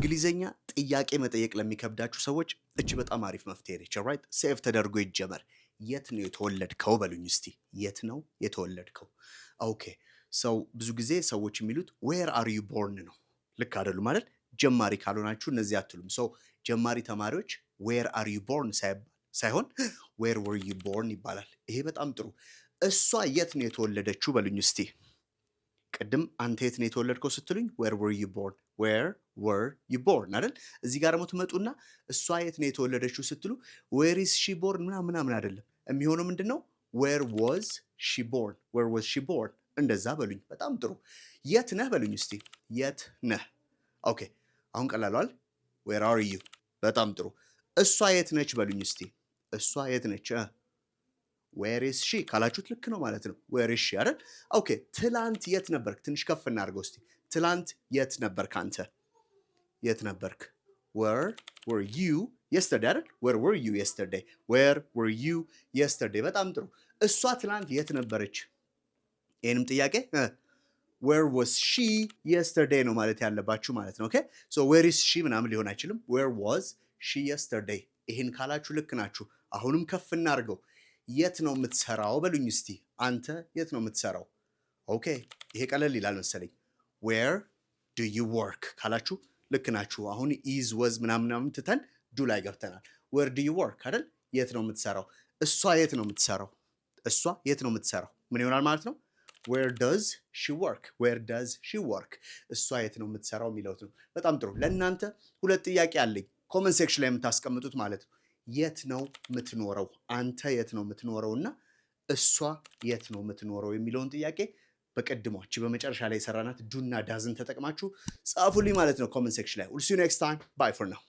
በእንግሊዘኛ ጥያቄ መጠየቅ ለሚከብዳችሁ ሰዎች እቺ በጣም አሪፍ መፍትሄ ነች። ኦልራይት ሴቭ ተደርጎ ይጀመር። የት ነው የተወለድከው በሉኝ እስቲ። የት ነው የተወለድከው? ኦኬ ሰው ብዙ ጊዜ ሰዎች የሚሉት ዌር አር ዩ ቦርን ነው። ልክ አይደሉም አይደል? ጀማሪ ካልሆናችሁ እነዚህ አትሉም። ሰው ጀማሪ ተማሪዎች ዌር አር ዩ ቦርን ሳይሆን ዌር ወር ዩ ቦርን ይባላል። ይሄ በጣም ጥሩ። እሷ የት ነው የተወለደችው በሉኝ እስቲ። ቅድም አንተ የት ነው የተወለድከው ስትሉኝ ዌር ወር ዩ ቦርን፣ ዌር ወር ዩ ቦርን አይደል? እዚህ ጋር ደግሞ ትመጡና እሷ የት ነው የተወለደችው ስትሉ ዌር ኢዝ ሺ ቦርን ምናምን አይደለም። የሚሆነው ምንድን ነው? ዌር ዋዝ ሺ ቦርን፣ ዌር ዋዝ ሺ ቦርን። እንደዛ በሉኝ። በጣም ጥሩ። የት ነህ በሉኝ እስቲ። የት ነህ? ኦኬ አሁን ቀላሏል። ዌር አር ዩ። በጣም ጥሩ። እሷ የት ነች በሉኝ እስቲ። እሷ የት ነች? ዌር ኢዝ ሺ ካላችሁት ልክ ነው ማለት ነው። ዌር ኢዝ ሺ አይደል? ኦኬ ትላንት የት ነበርክ? ትንሽ ከፍ እናድርገው እስቲ። ትላንት የት ነበርክ አንተ? የት ነበርክ? ዌር ወር ዩ የስተርዴይ አይደል? ዌር ወር ዩ የስተርዴይ። ዌር ወር ዩ የስተርዴይ። በጣም ጥሩ። እሷ ትላንት የት ነበረች? ይህንም ጥያቄ ዌር ዋዝ ሺ የስተርዴይ ነው ማለት ያለባችሁ ማለት ነው። ኦኬ ሶ ዌር ኢዝ ሺ ምናምን ሊሆን አይችልም። ዌር ዋዝ ሺ የስተርዴይ። ይህን ካላችሁ ልክ ናችሁ። አሁንም ከፍ እናድርገው። የት ነው የምትሰራው በሉኝ እስቲ። አንተ የት ነው የምትሰራው? ኦኬ ይሄ ቀለል ይላል መሰለኝ። ዌር ዱ ዩ ወርክ ካላችሁ ልክ ናችሁ። አሁን ኢዝ ወዝ ምናምን ትተን ዱ ላይ ገብተናል። ዌር ዱ ዩ ወርክ አይደል? የት ነው የምትሰራው? እሷ የት ነው የምትሰራው? እሷ የት ነው የምትሰራው? ምን ይሆናል ማለት ነው? ዌር ዶዝ ሺ ወርክ፣ ዌር ዶዝ ሺ ወርክ። እሷ የት ነው የምትሰራው የሚለው ነው። በጣም ጥሩ። ለእናንተ ሁለት ጥያቄ አለኝ፣ ኮመንት ሴክሽን ላይ የምታስቀምጡት ማለት ነው። የት ነው የምትኖረው? አንተ የት ነው የምትኖረው እና እሷ የት ነው የምትኖረው የሚለውን ጥያቄ በቀድሞች በመጨረሻ ላይ የሰራናት ዱና ዳዝን ተጠቅማችሁ ጻፉልኝ ማለት ነው ኮመንት ሴክሽን ላይ። ዊል ሲ ዩ ኔክስት ታይም ባይ ፎር ናው።